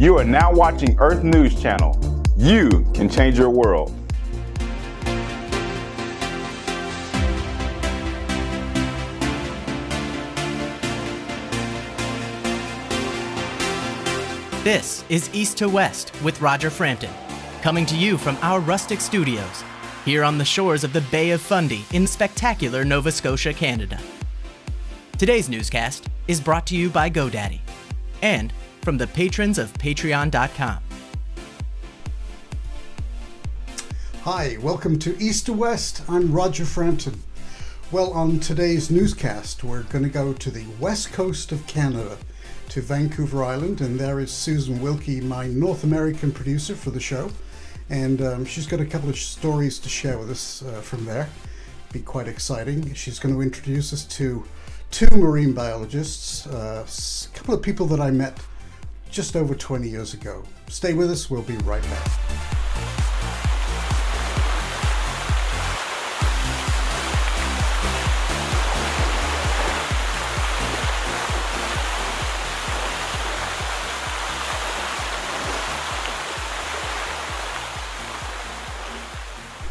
You are now watching Earth News Channel. You can change your world. This is East to West with Roger Frampton, coming to you from our rustic studios, here on the shores of the Bay of Fundy in spectacular Nova Scotia, Canada. Today's newscast is brought to you by GoDaddy and from the patrons of Patreon.com. Hi, welcome to East to West. I'm Roger Frampton. Well, on today's newscast, we're going to go to the west coast of Canada, to Vancouver Island, and there is Susan Wilkey, my North American producer for the show, and she's got a couple of stories to share with us from there. Be quite exciting. She's going to introduce us to two marine biologists, a couple of people that I met just over 20 years ago. Stay with us, we'll be right back.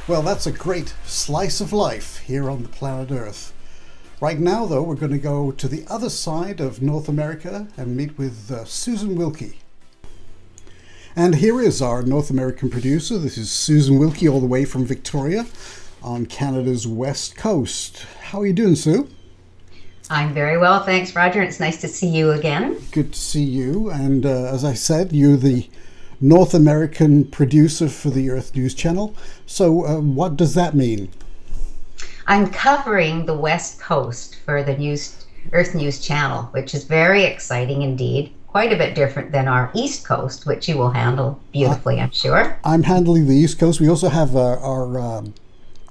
Well, that's a great slice of life here on the planet Earth. Right now, though, we're going to go to the other side of North America and meet with Susan Wilkey. And here is our North American producer. This is Susan Wilkey, all the way from Victoria on Canada's west coast. How are you doing, Sue? I'm very well, thanks, Roger. It's nice to see you again. Good to see you. And as I said, you're the North American producer for the Earth News Channel. So what does that mean? I'm covering the West Coast for the Earth News Channel, which is very exciting indeed. Quite a bit different than our East Coast, which you will handle beautifully, I'm sure. I'm handling the East Coast. We also have our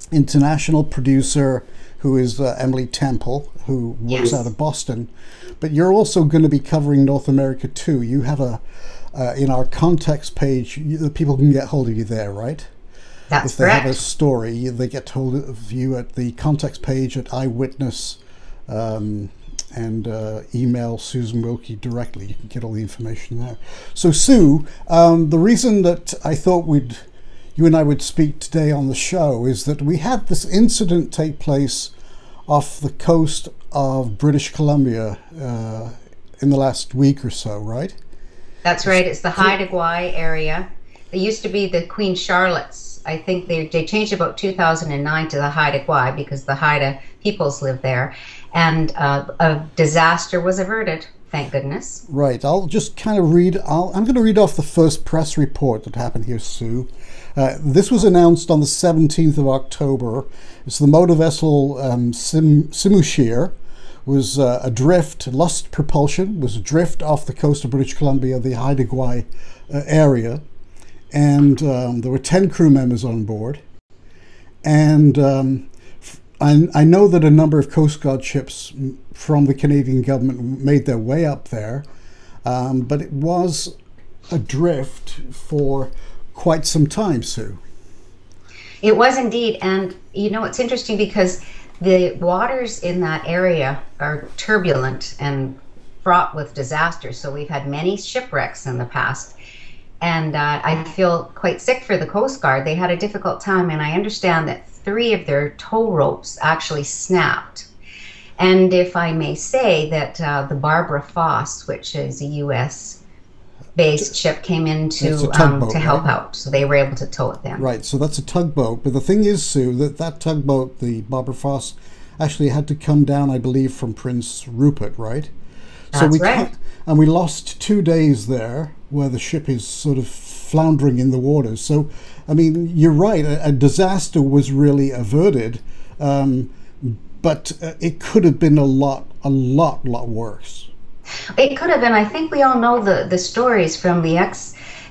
international producer, who is Emily Temple, who works out of Boston. But you're also going to be covering North America too. You have in our context page, the people can get hold of you there, right? That's if they correct. Have a story, they get hold of you at the context page at Eyewitness, and email Susan Wilkey directly. You can get all the information there. So Sue, the reason that I thought you and I would speak today on the show is that we had this incident take place off the coast of British Columbia in the last week or so, right? That's right. It's the Haida Gwaii area. It used to be the Queen Charlotte's. I think they changed about 2009 to the Haida Gwaii because the Haida peoples live there. And a disaster was averted, thank goodness. Right. I'll just kind of read. I'm going to read off the first press report that happened here, Sue. This was announced on the 17th of October. It's the motor vessel Simushir was adrift, lost propulsion, was adrift off the coast of British Columbia, the Haida Gwaii area. And there were 10 crew members on board. And I know that a number of Coast Guard ships from the Canadian government made their way up there, but it was adrift for quite some time, Sue. It was indeed. And you know, it's interesting because the waters in that area are turbulent and fraught with disasters. So we've had many shipwrecks in the past. And I feel quite sick for the Coast Guard. They had a difficult time, and I understand that 3 of their tow ropes actually snapped. And if I may say that the Barbara Foss, which is a U.S.-based ship, came in to help out. So they were able to tow it then. Right, so that's a tugboat. But the thing is, Sue, that tugboat, the Barbara Foss, actually had to come down, I believe, from Prince Rupert, right? That's right. And we lost 2 days there where the ship is sort of floundering in the waters. So, I mean, you're right, a disaster was really averted, but it could have been a lot worse. It could have been. I think we all know the stories from the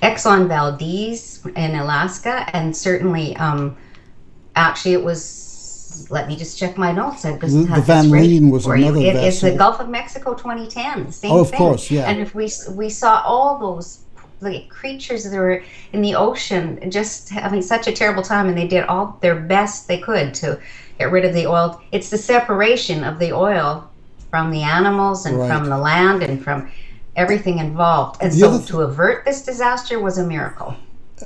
Exxon Valdez in Alaska, and certainly, actually it was, let me just check my notes. The Van Leeuwen was another vessel. It's the Gulf of Mexico 2010, the same thing. Oh, of course, yeah. And if we saw all those creatures that were in the ocean just having such a terrible time, and they did all their best they could to get rid of the oil. It's the separation of the oil from the animals and from the land and from everything involved. And so to avert this disaster was a miracle.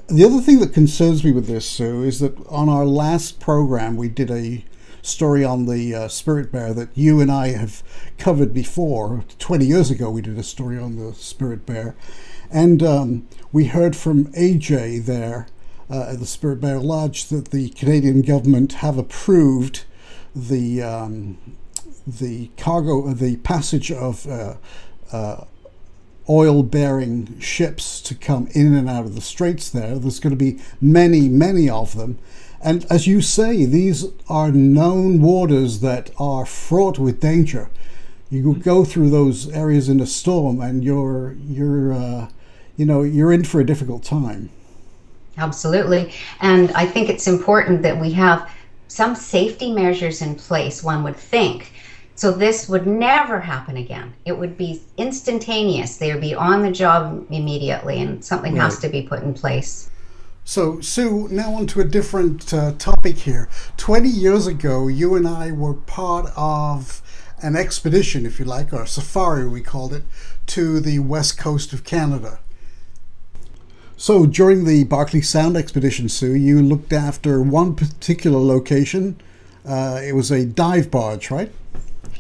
The other thing that concerns me with this, Sue, is that on our last program we did a story on the spirit bear that you and I have covered before. 20 years ago we did a story on the spirit bear, and we heard from AJ there at the Spirit Bear Lodge that the Canadian government have approved the passage of oil-bearing ships to come in and out of the straits there. There's going to be many, many of them. And as you say, these are known waters that are fraught with danger. You go through those areas in a storm and you're in for a difficult time. Absolutely. And I think it's important that we have some safety measures in place, one would think. So this would never happen again. It would be instantaneous. They would be on the job immediately, and something has to be put in place. So, Sue, now on to a different topic here. 20 years ago, you and I were part of an expedition, if you like, or a safari, we called it, to the west coast of Canada. So, during the Barkley Sound expedition, Sue, you looked after one particular location. It was a dive barge, right?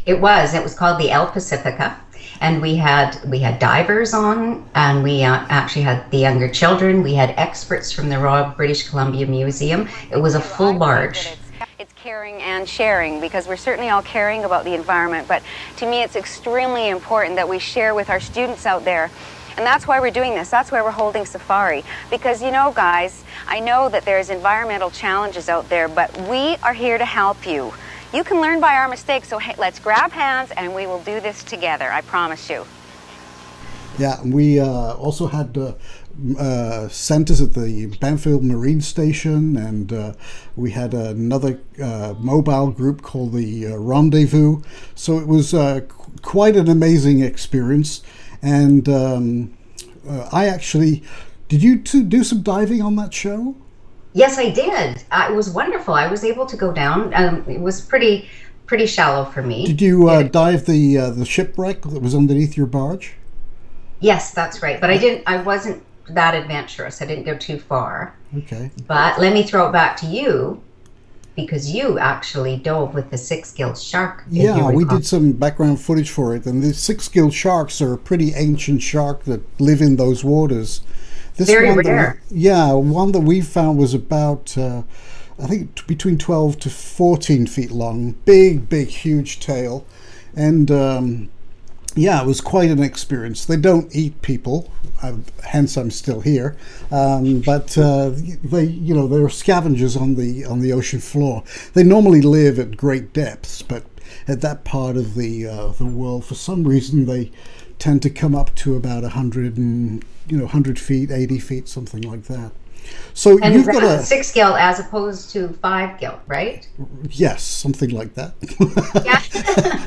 It was called the El Pacifica, and we had divers on, and we actually had the younger children. We had experts from the Royal British Columbia Museum. It was a full barge. It's caring and sharing, because we're certainly all caring about the environment, but to me it's extremely important that we share with our students out there. And that's why we're doing this. That's why we're holding Safari. Because, you know, guys, I know that there's environmental challenges out there, but we are here to help you. You can learn by our mistakes, so hey, let's grab hands and we will do this together, I promise you. Yeah, and we also had centers at the Banfield Marine Station, and we had another mobile group called the Rendezvous. So it was quite an amazing experience. And I actually, did you do some diving on that show? Yes, I did. It was wonderful. I was able to go down. It was pretty shallow for me. Did you dive the shipwreck that was underneath your barge? Yes, that's right. But I wasn't that adventurous. I didn't go too far. Okay. But let me throw it back to you, because you actually dove with the Sixgill Shark. Yeah, we did some background footage for it, and the Sixgill Sharks are a pretty ancient shark that live in those waters. This Very rare. One that we found was about, I think, between 12 to 14 feet long. Big, huge tail. And, it was quite an experience. They don't eat people, hence I'm still here. But they're scavengers on the ocean floor. They normally live at great depths, but at that part of the world, for some reason, they tend to come up to about 100 feet, 80 feet, something like that. So and you've got a 6-gill as opposed to 5-gill, right? Yes, something like that. Yeah.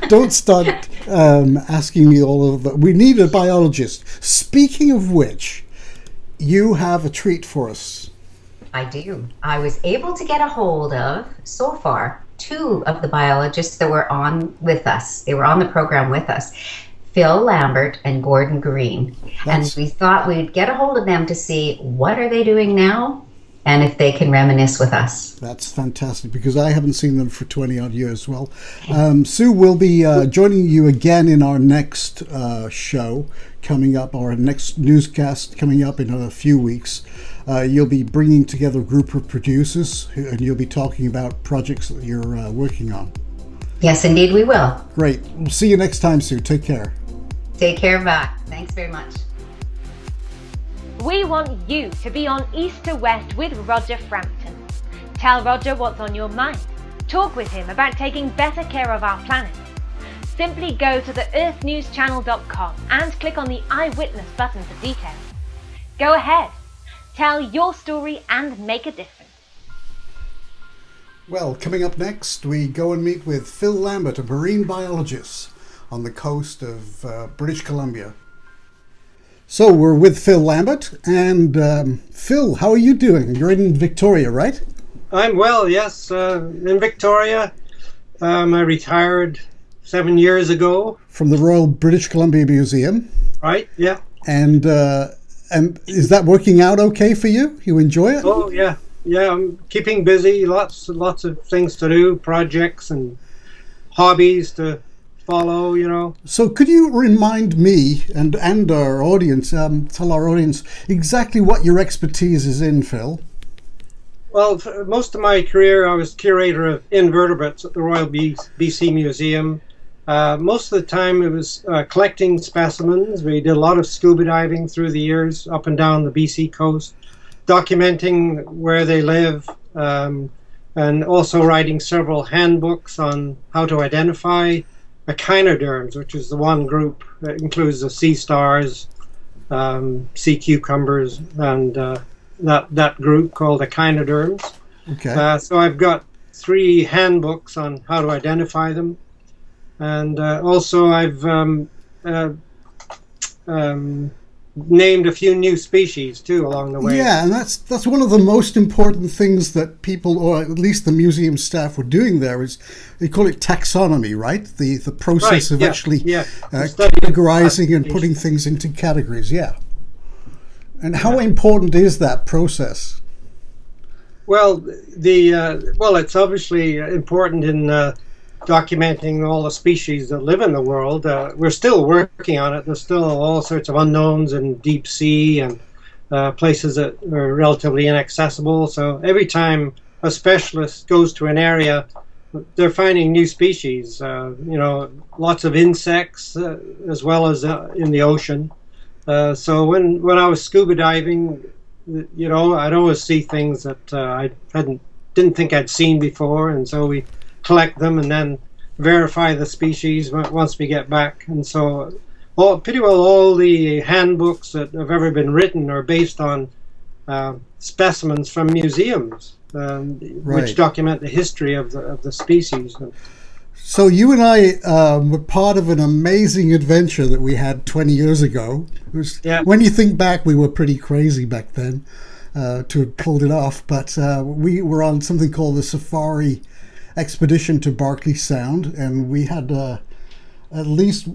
Don't start asking me all of that. We need a biologist. Speaking of which, you have a treat for us. I do. I was able to get a hold of, so far, 2 of the biologists that were on with us. They were on the program with us. Phil Lambert and Gordon Green. And we thought we'd get a hold of them to see what are they doing now and if they can reminisce with us. That's fantastic, because I haven't seen them for 20 odd years. Well, Sue will be joining you again in our next show coming up, our next newscast coming up in a few weeks. You'll be bringing together a group of producers and you'll be talking about projects that you're working on. Yes, indeed we will. Great. We'll see you next time, Sue. Take care. Take care, back. Thanks very much. We want you to be on East to West with Roger Frampton. Tell Roger what's on your mind. Talk with him about taking better care of our planet. Simply go to the earthnewschannel.com and click on the Eyewitness button for details. Go ahead. Tell your story and make a difference. Well, coming up next, we go and meet with Phil Lambert, a marine biologist on the coast of British Columbia. So we're with Phil Lambert, and Phil, how are you doing? You're in Victoria, right? I'm well, yes, in Victoria. I retired 7 years ago. From the Royal British Columbia Museum? Right, yeah. And is that working out okay for you? You enjoy it? Oh, yeah. Yeah, I'm keeping busy. Lots of things to do, projects and hobbies to follow, you know. So could you remind me and our audience, tell our audience exactly what your expertise is in, Phil? Well, for most of my career, I was curator of invertebrates at the Royal BC Museum. Most of the time, it was collecting specimens. We did a lot of scuba diving through the years, up and down the BC coast, documenting where they live, and also writing several handbooks on how to identify echinoderms, which is the one group that includes the sea stars, sea cucumbers, and that group called echinoderms. Okay. So I've got 3 handbooks on how to identify them, and also I've named a few new species too along the way. Yeah, and that's one of the most important things that people, or at least the museum staff, were doing there. Is they call it taxonomy, right? The process of actually categorizing and putting things into categories. Yeah. And how important is that process? Well, it's obviously important in documenting all the species that live in the world. We're still working on it. There's still all sorts of unknowns in deep sea and places that are relatively inaccessible. So every time a specialist goes to an area, they're finding new species. Lots of insects as well as in the ocean. So when I was scuba diving, I'd always see things that I didn't think I'd seen before, and so we collect them and then verify the species once we get back. And so pretty well all the handbooks that have ever been written are based on specimens from museums, which document the history of the species. So you and I were part of an amazing adventure that we had 20 years ago. When you think back, we were pretty crazy back then to have pulled it off. But we were on something called the Safari Expedition to Barkley Sound, and we had at least,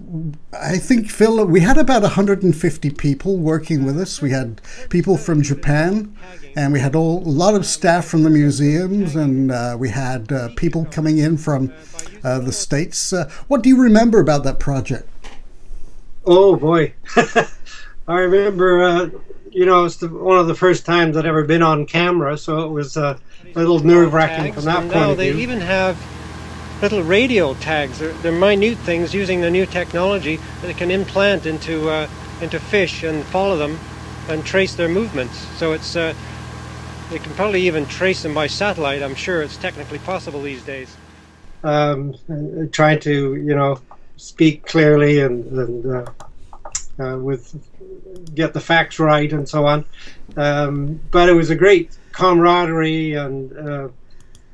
I think, Phil, we had about 150 people working with us. We had people from Japan, and we had a lot of staff from the museums, and we had people coming in from the States. What do you remember about that project? Oh, boy. I remember, it's one of the first times I'd ever been on camera, so it was a little nerve-wracking from that point of view. They even have little radio tags. They're minute things using the new technology that they can implant into fish and follow them and trace their movements. So it's they can probably even trace them by satellite. I'm sure it's technically possible these days. Trying to speak clearly and get the facts right and so on. But it was a great camaraderie and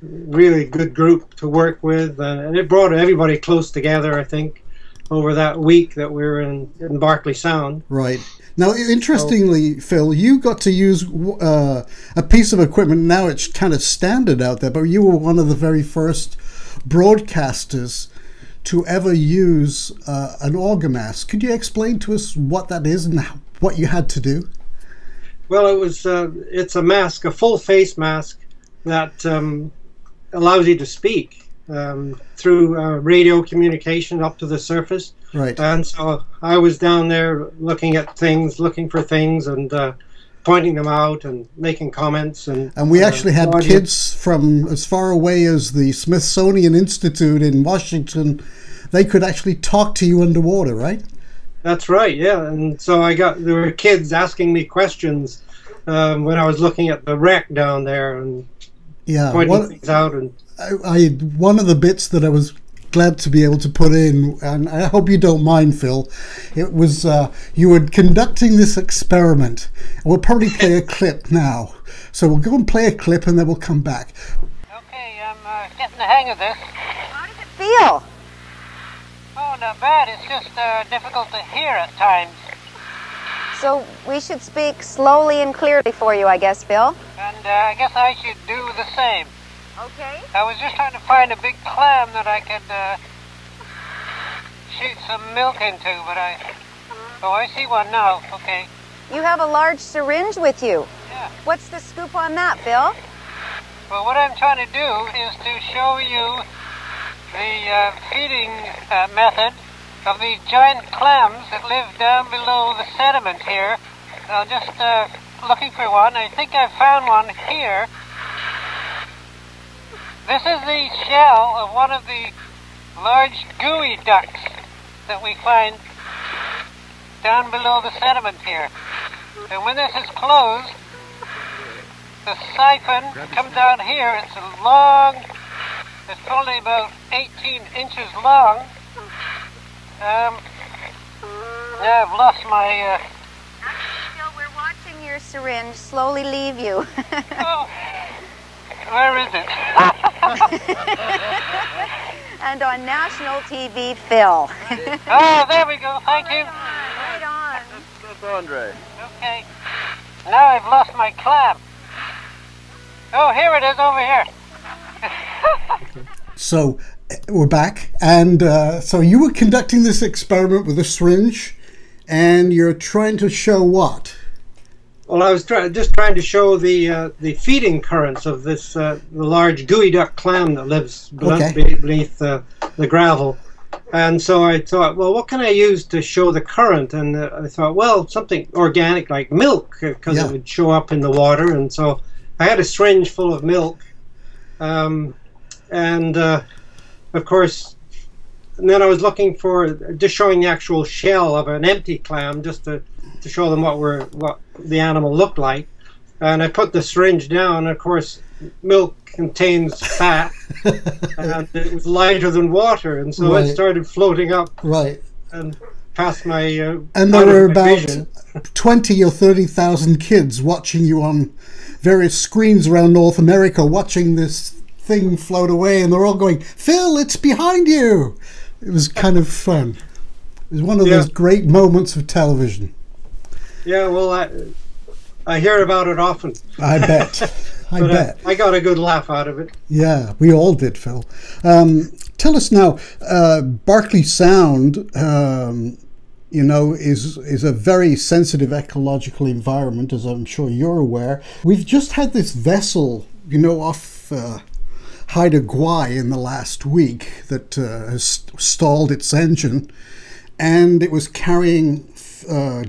really good group to work with, and it brought everybody close together, I think, over that week that we were in Barkley Sound. Right. Now, interestingly, Phil, you got to use a piece of equipment. Now it's kind of standard out there, but you were one of the very first broadcasters to ever use an orgamask. Could you explain to us what that is and what you had to do? Well, it's a mask, a full face mask that allows you to speak through radio communication up to the surface. Right. And so I was down there looking for things and pointing them out and making comments. And we actually had kids from as far away as the Smithsonian Institute in Washington. They could actually talk to you underwater, right? That's right, yeah. And so there were kids asking me questions when I was looking at the wreck down there and pointing things out. And one of the bits that I was glad to be able to put in, and I hope you don't mind, Phil, it was you were conducting this experiment. We'll probably play a clip now. So we'll go and play a clip and then we'll come back. Okay, I'm getting the hang of this. How does it feel? Oh, not bad. It's just difficult to hear at times. So we should speak slowly and clearly for you, I guess, Phil. And I guess I should do the same. Okay. I was just trying to find a big clam that I could shoot some milk into, but Oh, I see one now. Okay. You have a large syringe with you. Yeah. What's the scoop on that, Phil? Well, what I'm trying to do is to show you the feeding method of these giant clams that live down below the sediment here. I'm just looking for one. I think I found one here. This is the shell of one of the large gooey ducks that we find down below the sediment here. And when this is closed, the siphon comes down here. It's a long, it's probably about 18 inches long. Yeah, I've lost my... Phil, we're watching your syringe slowly leave you. Oh, where is it? And on national TV, Phil. Oh, there we go. Thank you. Right on. That's Andre. Okay. Now I've lost my clam. Oh, here it is over here. So we're back, and so you were conducting this experiment with a syringe, and you're trying to show what? Well, I was just trying to show the feeding currents of this the large gooey duck clam that lives beneath the gravel. And so I thought, well, what can I use to show the current? And I thought, well, something organic like milk, because it would show up in the water. And so I had a syringe full of milk. Of course, and then I was looking for just showing the actual shell of an empty clam, just to show them what the animal looked like. And I put the syringe down, and of course, milk contains fat, and it was lighter than water, and so it started floating up and past my and there were about 20 or 30,000 kids watching you on various screens around North America, watching this thing float away, and they're all going, "Phil, it's behind you!" It was kind of fun. It was one of those great moments of television. Yeah, well, I hear about it often. I bet. I bet. I got a good laugh out of it. Yeah, we all did, Phil. Tell us now, Barkley Sound, you know, is a very sensitive ecological environment, as I'm sure you're aware. We've just had this vessel, you know, off Haida Gwaii in the last week that has stalled its engine, and it was carrying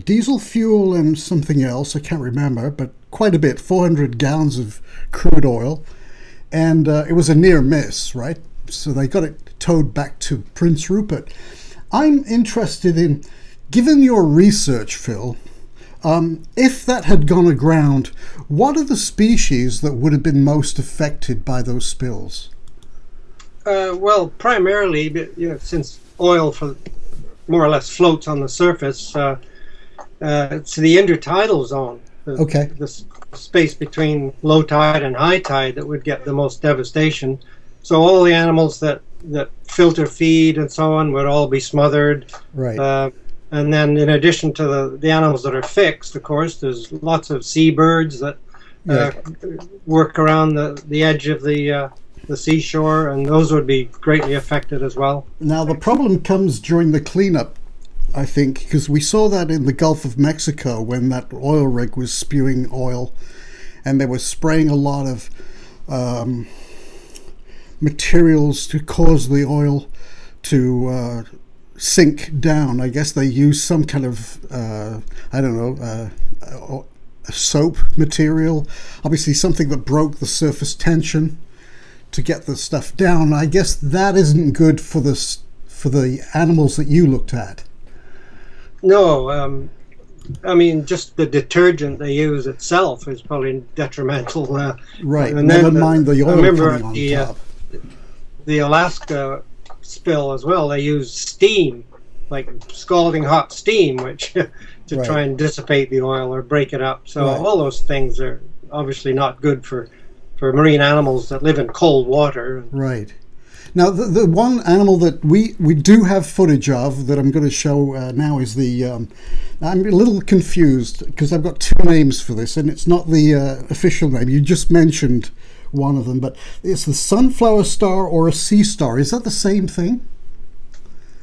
diesel fuel and something else, I can't remember, but quite a bit, 400 gallons of crude oil, and it was a near miss, right? So they got it towed back to Prince Rupert. I'm interested in, given your research, Phil, if that had gone aground, what are the species that would have been most affected by those spills? Well, primarily, you know, since oil more or less floats on the surface, it's the intertidal zone. The space between low tide and high tide that would get the most devastation. So all the animals that filter feed and so on would all be smothered. Right. And then in addition to the animals that are fixed, of course, there's lots of seabirds that work around the edge of the seashore, and those would be greatly affected as well. Now the problem comes during the cleanup, I think, because we saw that in the Gulf of Mexico when that oil rig was spewing oil, and they were spraying a lot of materials to cause the oil to sink down. I guess they used some kind of I don't know, a soap material, obviously something that broke the surface tension to get the stuff down. I guess that isn't good for the animals that you looked at. No, I mean, just the detergent they use itself is probably detrimental. Right, and never mind the oil. I remember coming on top. The Alaska spill as well. They used steam, like scalding hot steam, which to try and dissipate the oil or break it up. So all those things are obviously not good for marine animals that live in cold water. Right. Now, the one animal that we do have footage of that I'm going to show now is the... I'm a little confused because I've got two names for this, and it's not the official name. You just mentioned one of them, but it's the sunflower star or a sea star. Is that the same thing?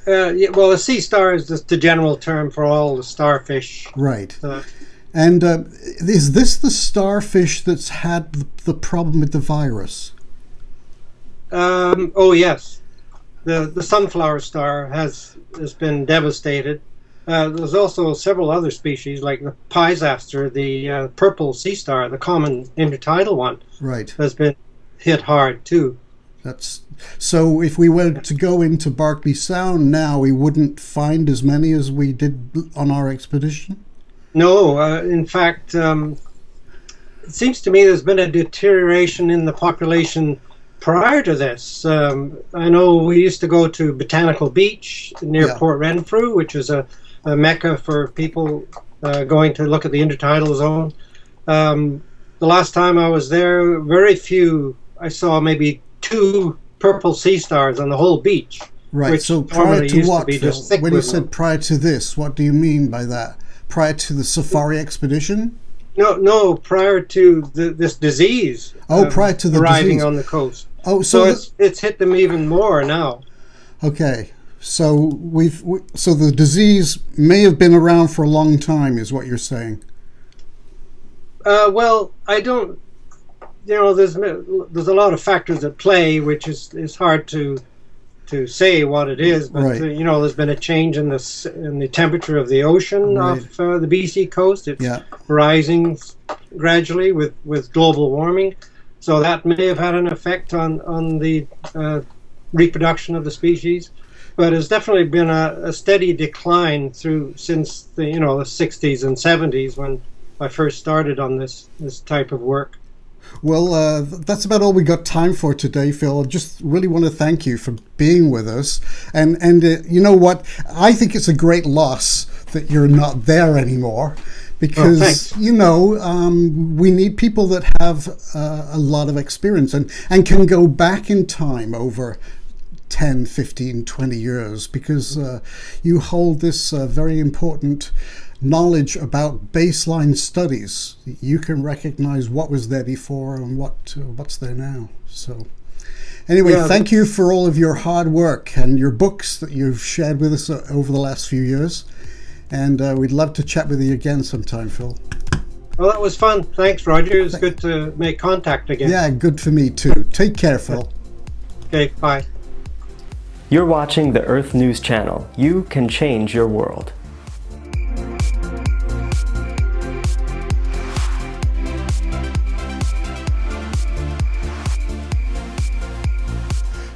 Yeah, well, a sea star is just the general term for all the starfish. Right. And is this the starfish that's had the problem with the virus? Oh, yes. The sunflower star has been devastated. There's also several other species, like the Pisaster, the purple sea star, the common intertidal one. Right. Has been hit hard, too. So if we were to go into Barkley Sound now, we wouldn't find as many as we did on our expedition? No, in fact, it seems to me there's been a deterioration in the population prior to this. I know we used to go to Botanical Beach near Port Renfrew, which is a mecca for people going to look at the intertidal zone. The last time I was there, very few, I saw maybe 2 purple sea stars on the whole beach. Right, so prior to what, Phil? When you said prior to this, what do you mean by that? Prior to the safari expedition? No, prior to this disease. Oh, prior to the arriving disease. On the coast. Oh, so it's hit them even more now. Okay, so so the disease may have been around for a long time, is what you're saying? Well, I don't. You know, there's a lot of factors at play, which is hard to say what it is. But right. You know, there's been a change in the temperature of the ocean right. off the BC coast. It's rising gradually with global warming, so that may have had an effect on the reproduction of the species. But it's definitely been a steady decline since the 60s and 70s when I first started on this type of work. Well, that's about all we got time for today, Phil. I just really want to thank you for being with us. And you know what? I think it's a great loss that you're not there anymore, because, we need people that have a lot of experience and can go back in time over 10, 15, 20 years, because you hold this very important knowledge about baseline studies. You can recognize what was there before and what's there now. So anyway, thank you for all of your hard work and your books that you've shared with us over the last few years, and we'd love to chat with you again sometime, Phil. Well, that was fun. Thanks, Roger. It was good to make contact again. Yeah, good for me too. Take care, Phil. Okay, bye. You're watching the Earth News Channel. You can change your world.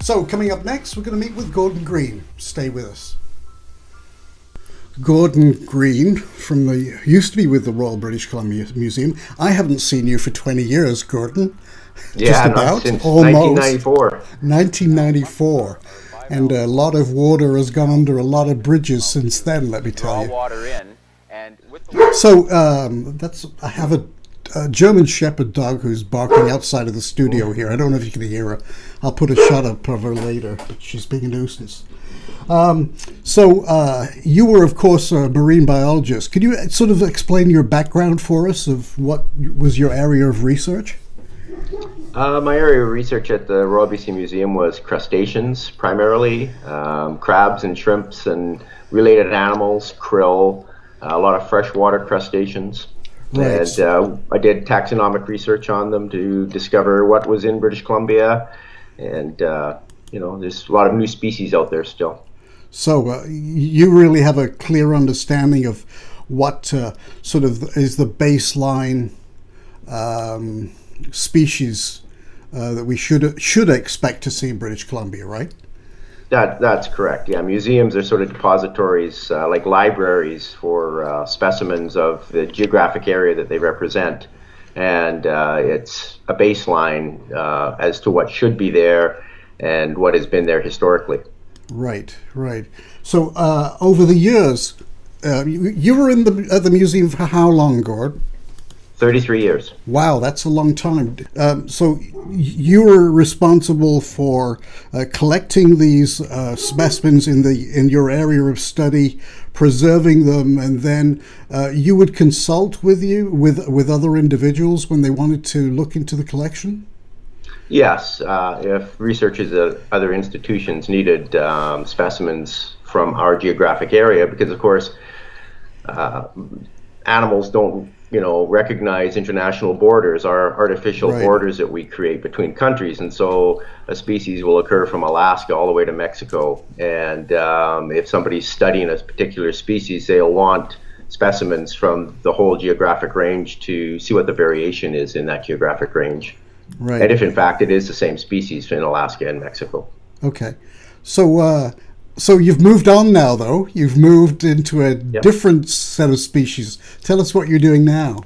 So, coming up next, we're going to meet with Gordon Green. Stay with us. Gordon Green, used to be with the Royal British Columbia Museum. I haven't seen you for 20 years, Gordon. Yeah, since 1994. 1994. And a lot of water has gone under a lot of bridges since then, let me tell you. So, I have a German Shepherd dog who's barking outside of the studio here. I don't know if you can hear her. I'll put a shot up of her later, but she's being a nuisance. So you were, of course, a marine biologist. Could you sort of explain your background for us of what was your area of research? My area of research at the Royal BC Museum was crustaceans, primarily, crabs and shrimps and related animals, krill, a lot of freshwater crustaceans. Right. And I did taxonomic research on them to discover what was in British Columbia. And, there's a lot of new species out there still. So you really have a clear understanding of what sort of is the baseline species that we should expect to see in British Columbia, right? That's correct. Yeah, museums are sort of depositories, like libraries, for specimens of the geographic area that they represent, and it's a baseline as to what should be there and what has been there historically. Right. So over the years, you were at the museum for how long, Gord? 33 years. Wow, that's a long time. So you were responsible for collecting these specimens in your area of study, preserving them, and then you would consult with other individuals when they wanted to look into the collection? Yes, if researchers at other institutions needed specimens from our geographic area, because of course animals don't recognize international borders, are artificial borders that we create between countries. And so a species will occur from Alaska all the way to Mexico. And if somebody's studying a particular species, they'll want specimens from the whole geographic range to see what the variation is in that geographic range. Right. And if in fact it is the same species in Alaska and Mexico. Okay. So you've moved on now, though. You've moved into a different set of species. Tell us what you're doing now.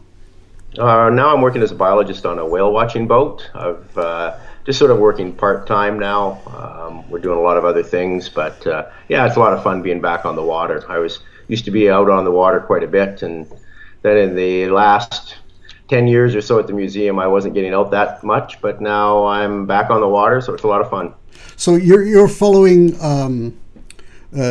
Now I'm working as a biologist on a whale watching boat. I've just sort of working part-time now. We're doing a lot of other things, but yeah, it's a lot of fun being back on the water. Used to be out on the water quite a bit, and then in the last 10 years or so at the museum, I wasn't getting out that much, but now I'm back on the water, so it's a lot of fun. So you're following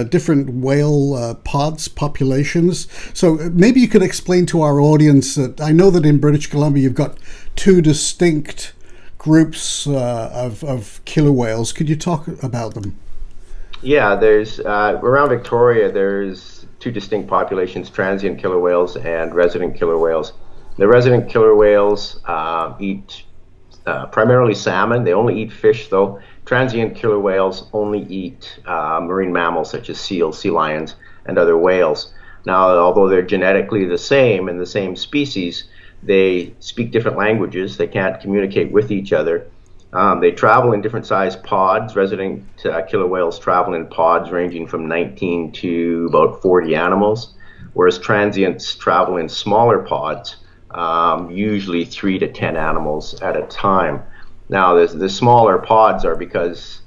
different whale populations. So maybe you could explain to our audience that I know that in British Columbia you've got two distinct groups of killer whales. Could you talk about them? Yeah, there's around Victoria there's two distinct populations: transient killer whales and resident killer whales. The resident killer whales eat primarily salmon. They only eat fish, though. Transient killer whales only eat marine mammals such as seals, sea lions, and other whales. Now, although they're genetically the same and the same species, they speak different languages. They can't communicate with each other. They travel in different sized pods. Resident killer whales travel in pods ranging from 19 to about 40 animals, whereas transients travel in smaller pods, usually 3 to 10 animals at a time. Now, the smaller pods are because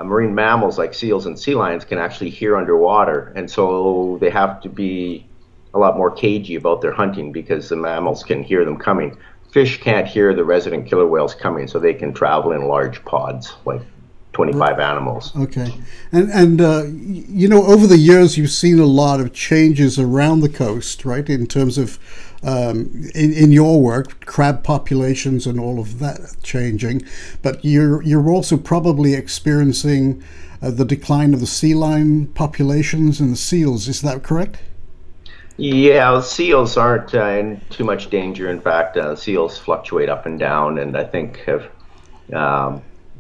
marine mammals like seals and sea lions can actually hear underwater, and so they have to be a lot more cagey about their hunting because the mammals can hear them coming. Fish can't hear the resident killer whales coming, so they can travel in large pods, like 25 animals. Okay. And over the years, you've seen a lot of changes around the coast, right, in terms of, in your work, crab populations and all of that changing. But you're also probably experiencing the decline of the sea lion populations and the seals. Is that correct? Yeah, seals aren't in too much danger. In fact, seals fluctuate up and down, and I think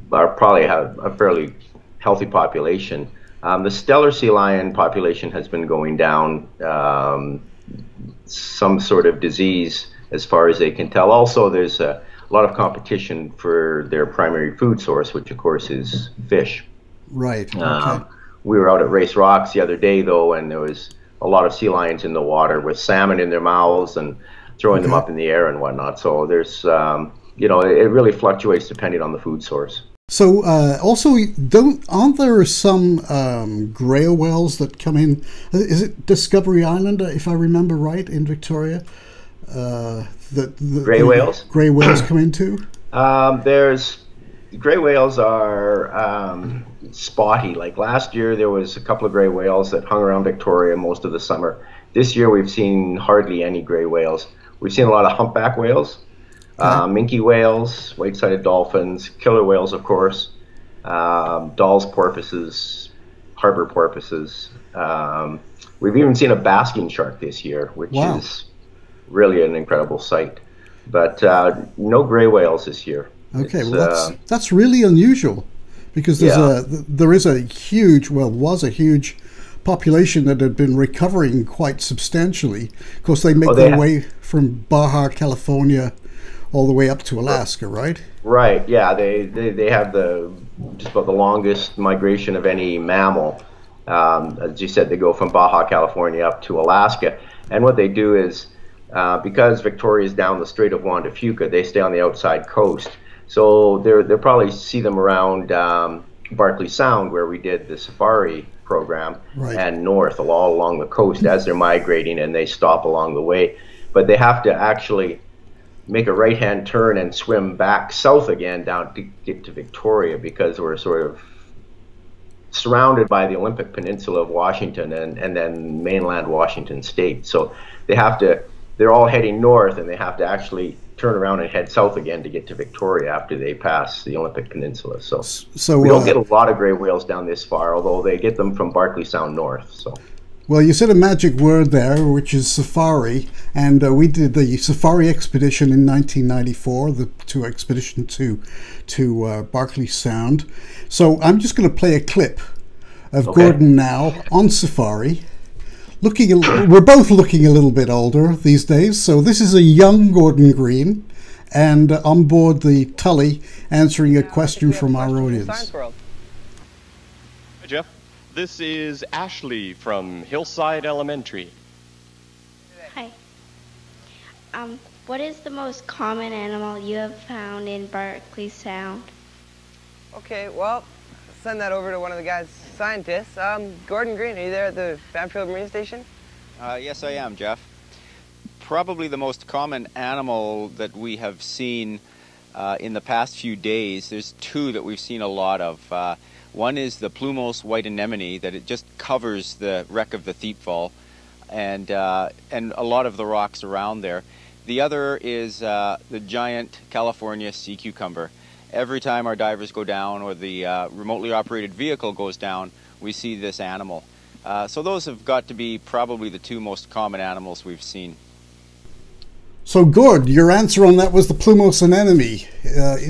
probably have a fairly healthy population. The stellar sea lion population has been going down, some sort of disease as far as they can tell. Also, there's a lot of competition for their primary food source, which of course is fish. Right. Okay. We were out at Race Rocks the other day, though, and there was a lot of sea lions in the water with salmon in their mouths and throwing them up in the air and whatnot. So there's, it really fluctuates depending on the food source. So also, aren't there some grey whales that come in? Is it Discovery Island, if I remember right, in Victoria? Grey whales? Grey whales come into? Grey whales are spotty. Like last year, there was a couple of grey whales that hung around Victoria most of the summer. This year, we've seen hardly any grey whales. We've seen a lot of humpback whales. Minke whales, white-sided dolphins, killer whales, of course, Dall's porpoises, harbor porpoises. We've even seen a basking shark this year, which is really an incredible sight. But no gray whales this year. Okay, well that's really unusual, because there is a huge, was a huge population that had been recovering quite substantially. Of course, they make their way from Baja California all the way up to Alaska, right? Right. Yeah, they have just about the longest migration of any mammal. As you said, they go from Baja California up to Alaska, and what they do is because Victoria is down the Strait of Juan de Fuca, they stay on the outside coast. So they'll probably see them around Barkley Sound, where we did the safari program, and north, all along the coast as they're migrating, and they stop along the way. But they have to actually make a right-hand turn and swim back south again down to get to Victoria, because we're sort of surrounded by the Olympic Peninsula of Washington and then mainland Washington state. So they have to they're all heading north, and they have to actually turn around and head south again to get to Victoria after they pass the Olympic Peninsula. So we don't get a lot of gray whales down this far, although they get them from Barkley Sound north. So. Well, you said a magic word there, which is safari, and we did the safari expedition in 1994, the expedition to Barkley Sound. So I'm just going to play a clip of Gordon now on safari. We're both looking a little bit older these days, so this is a young Gordon Green, and on board the Tully answering a question from our audience. Hi, Jeff. This is Ashley from Hillside Elementary. Hi. What is the most common animal you have found in Barkley Sound? Okay, well, send that over to one of the guys, scientists. Gordon Green, are you there at the Banfield Marine Station? Yes, I am, Jeff. Probably the most common animal that we have seen in the past few days, there's two that we've seen a lot of. One is the plumose white anemone, that it just covers the wreck of the Thiepval and a lot of the rocks around there. The other is the giant California sea cucumber. Every time our divers go down or the remotely operated vehicle goes down, we see this animal. So those have got to be probably the two most common animals we've seen. So, Gord, your answer on that was the plumose anemone.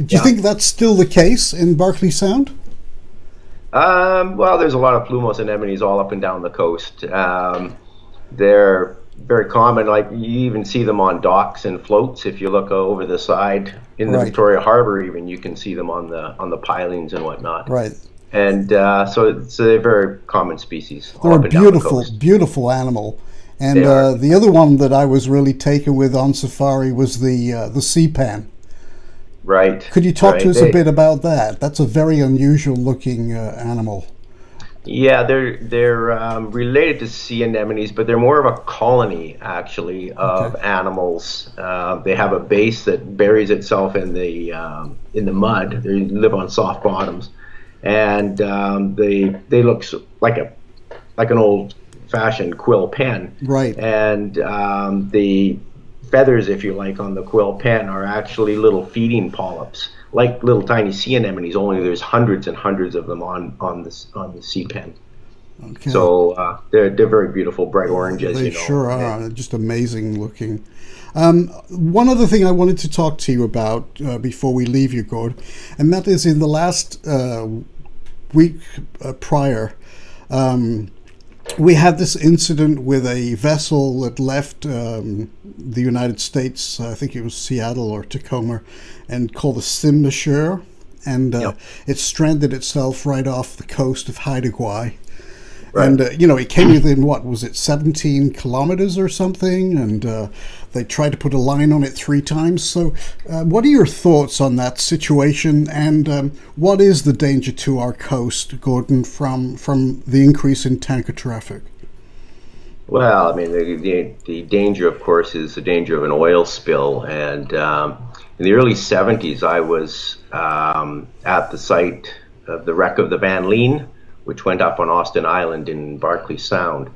Do you think that's still the case in Barkley Sound? Well, there's a lot of plumose anemones all up and down the coast. They're very common. Like, you even see them on docks and floats. If you look over the side in the Victoria Harbor, even you can see them on the pilings and whatnot. Right. And so they're very common species. They're a beautiful animal. And the other one that I was really taken with on safari was the sea pan. Right. Could you talk to us a bit about that? That's a very unusual looking animal. Yeah, they're related to sea anemones, but they're more of a colony, actually, of animals. They have a base that buries itself in the mud. They live on soft bottoms, and they look like an old-fashioned quill pen. Right. And the feathers, if you like, on the quill pen are actually little feeding polyps, like little tiny sea anemones, only there's hundreds and hundreds of them on the sea pen. Okay. So they're very beautiful, bright orange, as they you know. Sure are, just amazing looking. One other thing I wanted to talk to you about before we leave you, Gord, and that is in the last week prior, we had this incident with a vessel that left the United States, I think it was Seattle or Tacoma, and called the Sixgill, and it stranded itself right off the coast of Haida Gwaii. Right. And, it came within, what was it, 17 kilometers or something, and they tried to put a line on it 3 times. So what are your thoughts on that situation, and what is the danger to our coast, Gordon, from the increase in tanker traffic? Well, I mean, the danger, of course, is the danger of an oil spill. And in the early 70s, I was at the site of the wreck of the Van Lean, which went up on Austin Island in Barkley Sound.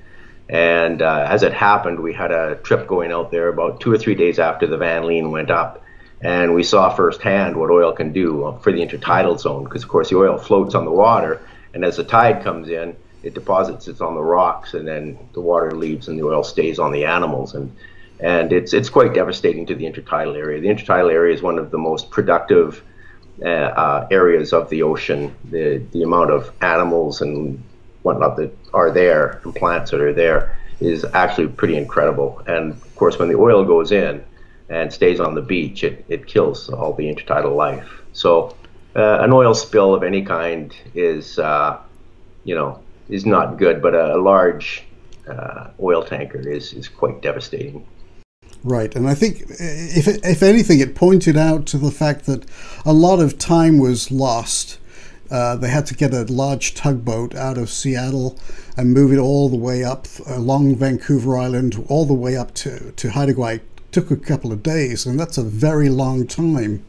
And as it happened, we had a trip going out there about 2 or 3 days after the Van Lean went up. And we saw firsthand what oil can do for the intertidal zone, because, of course, the oil floats on the water. And as the tide comes in, it deposits it on the rocks, and then the water leaves and the oil stays on the animals. And it's quite devastating to the intertidal area. The intertidal area is one of the most productive areas of the ocean. The amount of animals and whatnot that are there, and plants that are there, is actually pretty incredible. And of course, when the oil goes in and stays on the beach, it kills all the intertidal life. So an oil spill of any kind is not good, but a large oil tanker is quite devastating. Right, and I think, if anything, it pointed out to the fact that a lot of time was lost. They had to get a large tugboat out of Seattle and move it all the way up along Vancouver Island, all the way up to Haida Gwaii. It took a couple of days, and that's a very long time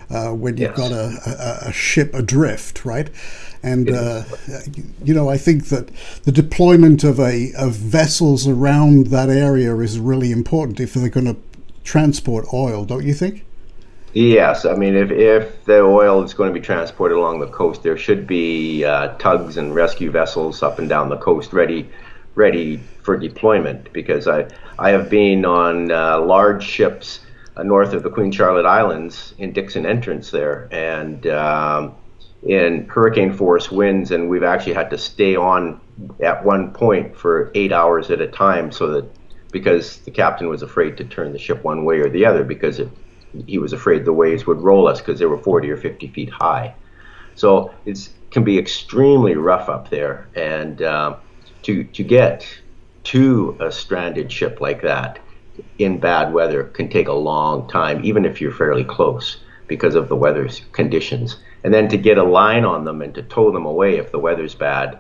when you've got a ship adrift, right? And you know, I think that the deployment of vessels around that area is really important if they're going to transport oil, don't you think? Yes, I mean, if the oil is going to be transported along the coast, there should be tugs and rescue vessels up and down the coast ready for deployment, because I have been on large ships north of the Queen Charlotte Islands in Dixon Entrance there, and in hurricane force winds, and we've actually had to stay on at one point for 8 hours at a time, so that because the captain was afraid to turn the ship one way or the other, because he was afraid the waves would roll us because they were 40 or 50 feet high. So it can be extremely rough up there, and to get to a stranded ship like that in bad weather can take a long time, even if you're fairly close, because of the weather's conditions. And then to get a line on them and to tow them away if the weather's bad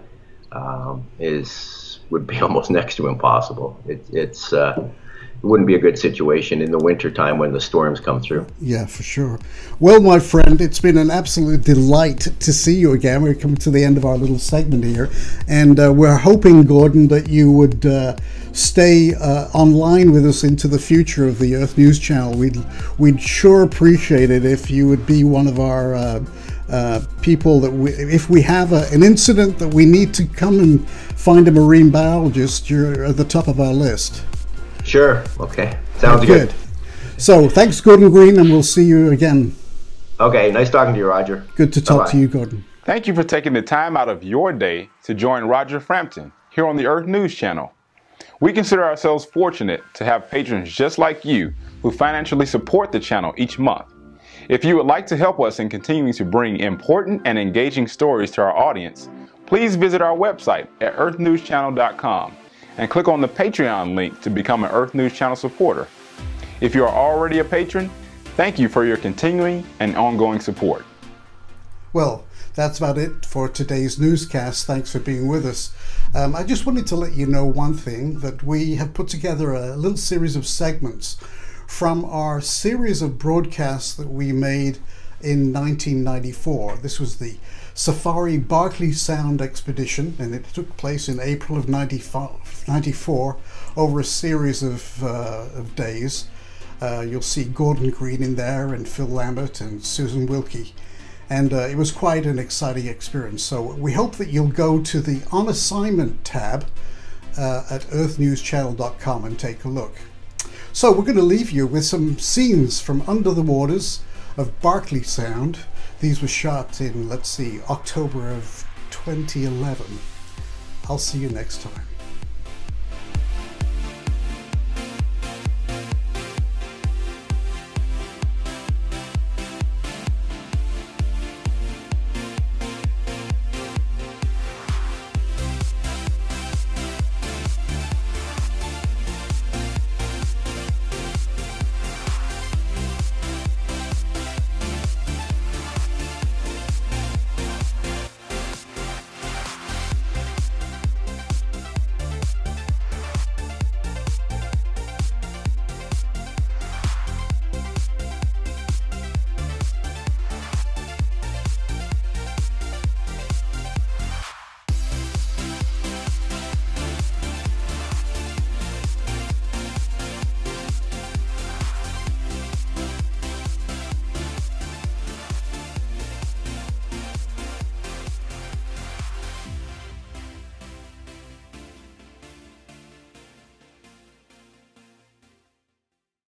would be almost next to impossible. It wouldn't be a good situation in the wintertime when the storms come through. Yeah, for sure. Well, my friend, it's been an absolute delight to see you again. We're coming to the end of our little segment here, and we're hoping, Gordon, that you would stay online with us into the future of the Earth News Channel. We'd sure appreciate it if you would be one of our people that if we have an incident that we need to come and find a marine biologist, you're at the top of our list. Sure. Okay. Sounds good. So thanks, Gordon Green, and we'll see you again. Okay. Nice talking to you, Roger. Good to talk to you, Gordon. Thank you for taking the time out of your day to join Roger Frampton here on the Earth News Channel. We consider ourselves fortunate to have patrons just like you who financially support the channel each month. If you would like to help us in continuing to bring important and engaging stories to our audience, please visit our website at earthnewschannel.com. and click on the Patreon link to become an Earth News Channel supporter. If you are already a patron, thank you for your continuing and ongoing support. Well, that's about it for today's newscast. Thanks for being with us. I just wanted to let you know one thing, that we have put together a little series of segments from our series of broadcasts that we made in 1994. This was the Safari Barkley Sound expedition, and it took place in April of 94 over a series of days. You'll see Gordon Green in there, and Phil Lambert and Susan Wilkey, and it was quite an exciting experience. So we hope that you'll go to the On Assignment tab at earthnewschannel.com and take a look. So we're going to leave you with some scenes from under the waters of Barkley Sound. These were shot in, let's see, October of 2011. I'll see you next time.